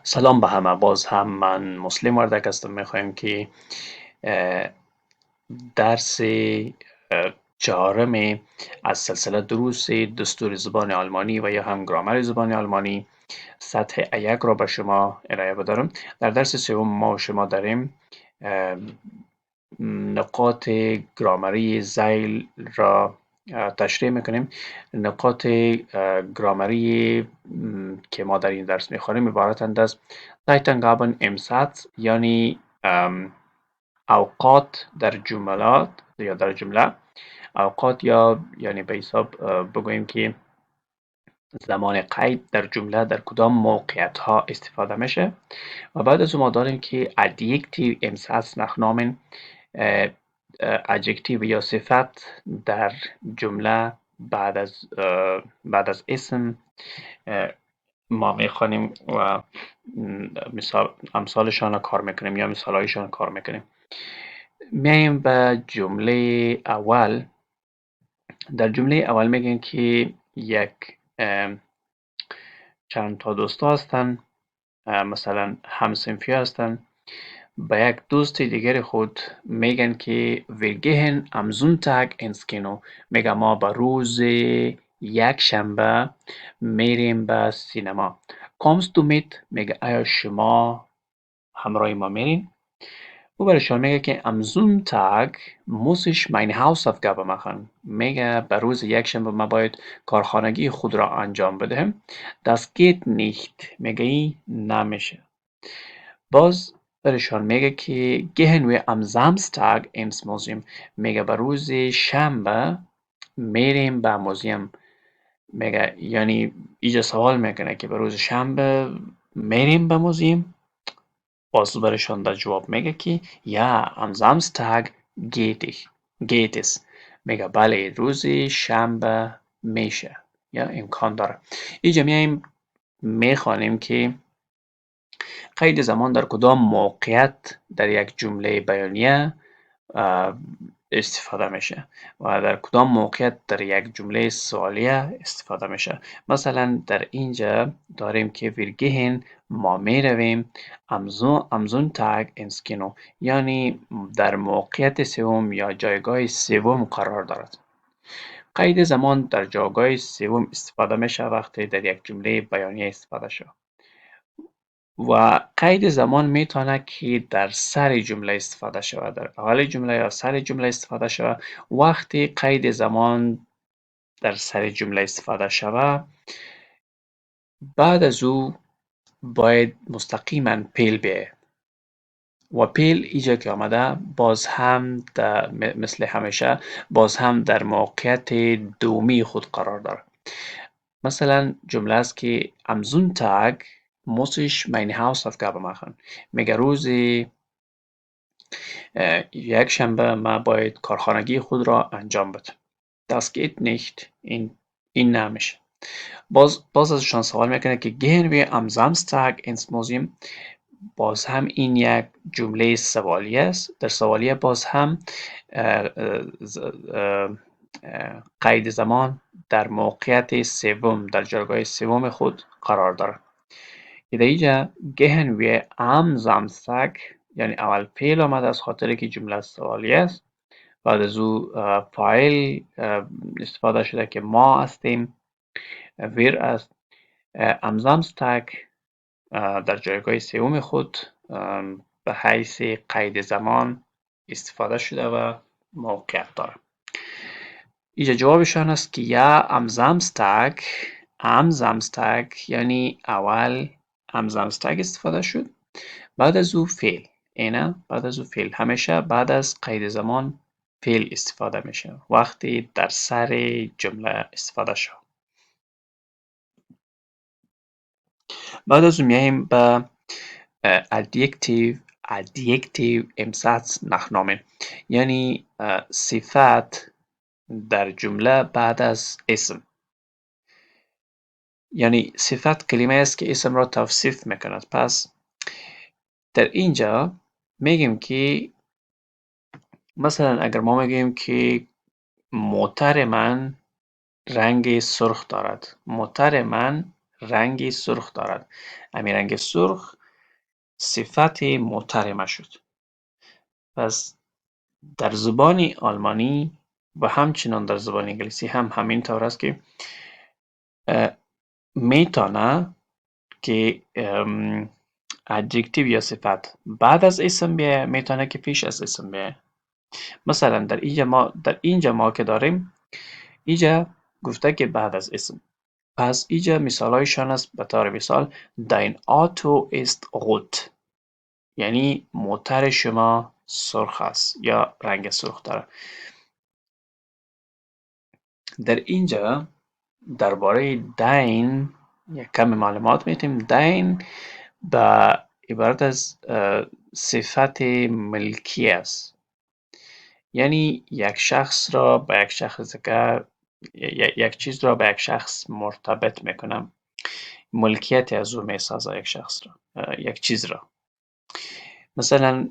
سلام به همه. باز هم من مسلم وردک هستم. میخوایم که درس چهارم از سلسله دروس دستور زبان آلمانی و یا هم گرامر زبان آلمانی سطح A1 را به شما ارائه بدارم. در درس سوم ما و شما داریم نقاط گرامری زیل را تشریح میکنیم. نقاط گرامری که ما در این درس میخوانیم عبارتند از Zeitangaben im Satz، یعنی اوقات در جملات یا در جمله. اوقات یا یعنی به حساب بگوییم که زمان قید در جمله در کدام موقعیت ها استفاده میشه. و بعد از ما داریم که Adjektiv im Satz nachnamen، ادجکتیو یا صفت در جمله بعد از اسم ما میخوانیم و امثالشان را کار میکنیم یا مثالهایشان را کار میکنیم. میایم به جمله اول. در جمله اول میگیم که یک چند تا دوستا هستن، مثلا همسنفی هستن، به یک دوست دیگر خود میگن که wir gehen am Sonntag ins Kino. میگه ما به روز یک شنبه میریم به سینما. kommst du mit؟ میگه آیا شما همراه ما میرین؟ او برایشان میگه که am Sonntag muss ich meine Hausaufgabe machen. میگه به روز یک شنبه ما باید کارخانگی خود را انجام بدهم. das geht nicht. میگه این نمیشه. باز برایشان میگه که gehen wir am Samstag ins Museum. میگه به روز شنبه میریم به موزیم. میگه یعنی اینجا سوال میکنه که به روز شنبه میریم به موزیم. باز برایشان در جواب میگه که یا am Samstag geht es. میگه بله روز شنبه میشه یا امکان داره. اینجا میایم میخوانیم که قید زمان در کدام موقعیت در یک جمله بیانیه استفاده میشه و در کدام موقعیت در یک جمله سوالیه استفاده میشه. مثلا در اینجا داریم که wir gehen ما میرویم am Sonntag ins Kino، یعنی در موقعیت سوم یا جایگاه سوم قرار دارد. قید زمان در جایگاه سوم استفاده میشه وقتی در یک جمله بیانیه استفاده شد. و قید زمان میتونه که در سر جمله استفاده شود، در اول جمله یا سر جمله استفاده شود. وقتی قید زمان در سر جمله استفاده شود بعد از او باید مستقیما پیل بیاید و پیل اینجا که آمده باز هم مثل همیشه باز هم در موقعیت دومی خود قرار دارد. مثلا جمله است که am Sonntag muss ich meine Hausaufgabe machen. میگه روز یک شنبه ما باید کارخانگی خود را انجام بدم. das geht nicht. این نمیشه. باز ازشان سوال میکنه که gehen wir am Samstag ins Museum. باز هم این یک جمله سوالیه است. در سوالیه باز هم قید زمان در موقعیت سوم در جایگاه سوم خود قرار دارد. در اینجا gehen wir am Samstag یعنی اول فعل آمده از خاطر که جمله سوالیه است. بعد از او فاعل استفاده شده که ما هستیم، wir است. am Samstag در جایگاه سوم خود به حیث قید زمان استفاده شده و موقعیت داره. اینجا جوابشان است که یا am Samstag یعنی اول am Samstag استفاده شد، بعد از او فعل. اینه بعد از او فعل همیشه بعد از قید زمان فعل استفاده میشه وقتی در سر جمله استفاده شد. بعد از اون میایم به Adjektiv im Satz nachnamen، یعنی صفت در جمله بعد از اسم. یعنی صفت کلمه است که اسم را توصیف میکند. پس در اینجا میگیم که مثلا اگر ما میگیم که موتر من رنگ سرخ دارد. موتر من رنگ سرخ دارد. همین رنگ سرخ صفت محترمه شد. پس در زبان آلمانی و همچنان در زبان انگلیسی هم همین طور است که میتونه که ادجکتیو یا صفت بعد از اسم بیایه، میتونه که پیش از اسم بیایه. مثلا در اینجا ما که داریم، اینجا گفته که بعد از اسم. پس اینجا مثال هایشان است. به طور مثال dein Auto ist rot، یعنی موتر شما سرخ است یا رنگ سرخ داره. در اینجا درباره dein یک کم معلومات میتیم. dein به عبارت از صفت ملکی است، یعنی یک شخص را به یک شخص دیگر، یک چیز را به یک شخص مرتبط میکنم، ملکیت از او میسازه یک شخص را، یک چیز را. مثلا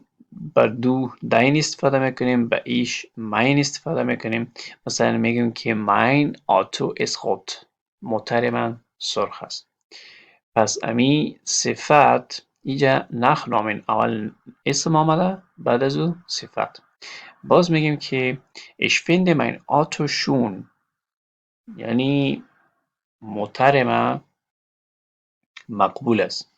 به دو داین استفاده میکنیم، به ایش ماین استفاده میکنیم. مثلا میگیم که ماین آتو اس خود، موتر من سرخ است. پس امی صفت اینجا نخنامین، اول اسم آمده بعد از او صفت. باز میگیم که ich finde mein Auto schön، یعنی موتر من مقبول است.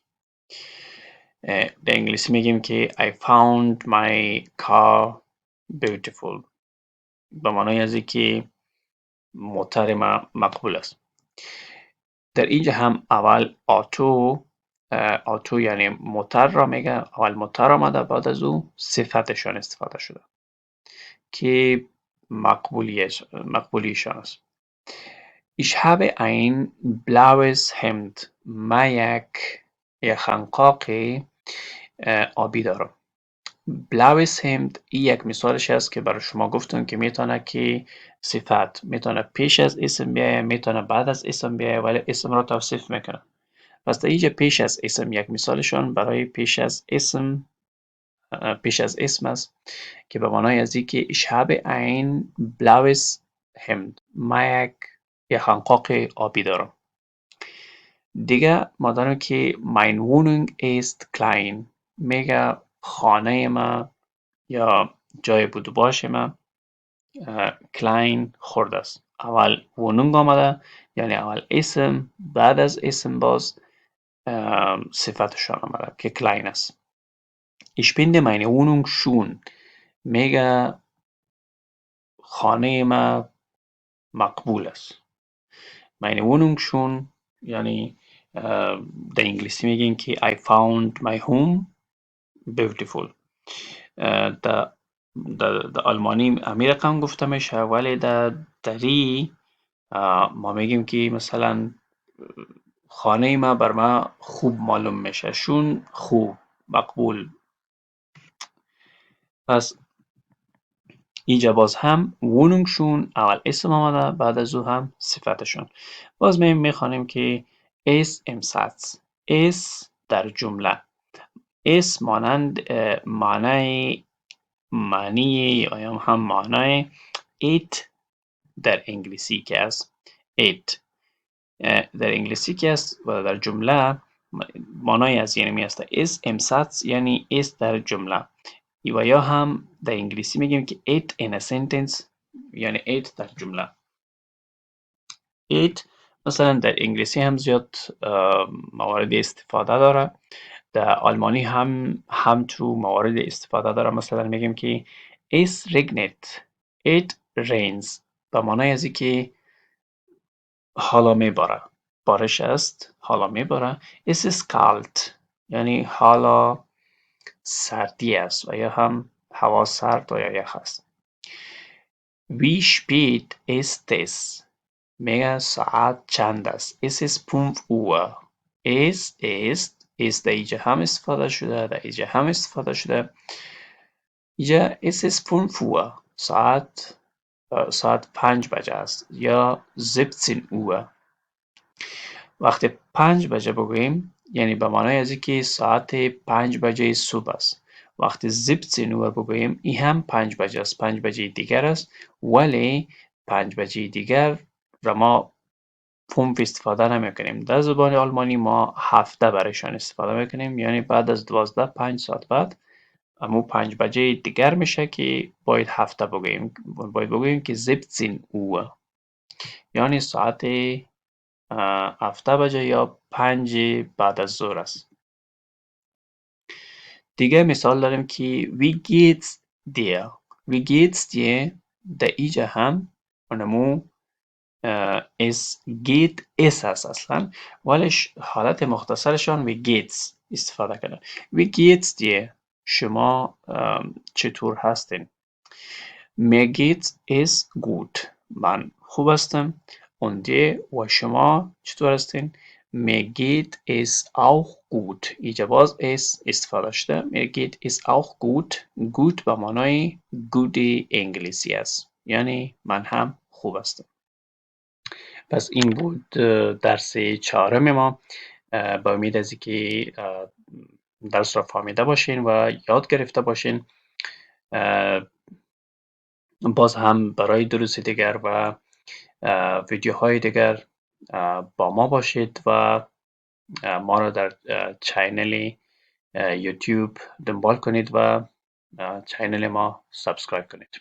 در انگلیسی میگیم که I found my car beautiful، به معنای از که موتر من مقبول است. در اینجا هم اول آتو یعنی موتر را میگه، اول موتر آمده بعد از او صفتشان استفاده شده که مقبولیشان است. Ich habe ein blaues Hemd، من یک خنقاق آبی دارم. blaues Hemd این یک مثالش است که برای شما گفتم که میتونه که صفت میتونه پیش از اسم بیایه، میتونه بعد از اسم بیایه، ولی اسم را توصیف میکنه. پس در اینجا پیش از اسم یک مثالشان برای پیش از اسم است که به معنای از این که ich habe ein blaues Hemd، من یک خنقاق آبی دارم. دیگه ما داریم که mein Wohnung ist klein، میگه خانه ما یا جای بود و باش ما کلاین خرد است. اول Wohnung آمده، یعنی اول اسم بعد از اسم باز صفتشان آمده که کلاین است. Ich finde meine Wohnung schön، میگه خانه ما مقبول است. meine Wohnung schön یعنی در انگلیسی میگیم که I found my home beautiful. در آلمانی امی رقم گفته میشه، ولی دری ما میگیم که مثلا خانه ما بر ما خوب معلوم میشه، شون خوب مقبول. پس اینجا باز هم وونونگشون اول اسم آمده بعد از او هم صفتشون. باز میخوانیم که اس ام Satz، اس در جمله. اس مانند معنی یا هم معنای it در انگلیسی که است. it در انگلیسی که است و در جمله معنای از یعنی است. اس ام Satz یعنی اس در جمله، و یا هم در انگلیسی میگیم که it in a sentence یعنی it در جمله. it مثلا در انگلیسی هم زیاد موارد استفاده داره، در آلمانی هم تو موارد استفاده داره. مثلا میگیم که es regnet، it rains، به معنای از که حالا میباره، بارش است حالا میباره. es ist kalt یعنی حالا سردی است و یا هم هوا سرد و یا یخ است. wie spät ist es، میگه ساعت چند است. es ist 5 Uhr، es ist در اینجا هم استفاده شده، در اینجا هم استفاده شده. اینجا es ist 5 Uhr، ساعت 5 بجه است یا 17 Uhr. وقتی 5 بجه بگوییم یعنی به معنای از که ساعت 5 بجه صبح است. وقتی 17 Uhr بگوییم این هم 5 بجه است، 5 بجه دیگر است، ولی 5 بجه دیگر را ما 5 استفاده نمی کنیم. در زبان آلمانی ما هفته برایشان استفاده میکنیم، یعنی بعد از 5 ساعت بعد امو 5 بجه دیگر میشه که باید هفته بگوییم. باید بگوییم که 17 Uhr، یعنی ساعت 7 بجه یا 5 بعد از ظهر است. دیگه مثال داریم که wie geht's dir. wie geht's dir در اینجا هم اونمو es geht es هست اصلا، ولی حالت مختصرشان wie geht's استفاده کردن. wie geht's dir شما چطور هستین؟ mir geht es gut من خوب هستم. und dir و شما چطور هستین؟ mir geht es auch gut اینجا باز es استفاده شده. mir geht es auch gut. gut به معنای good انگلیسی است، یعنی من هم خوب هستم. پس این بود درس 4 ما. با امید از اینکه درس را فهمیده باشین و یاد گرفته باشین. باز هم برای دروس دیگر و ویدیوهای دیگر با ما باشید و ما را در چینل یوتیوب دنبال کنید و چینل ما سابسکرایب کنید.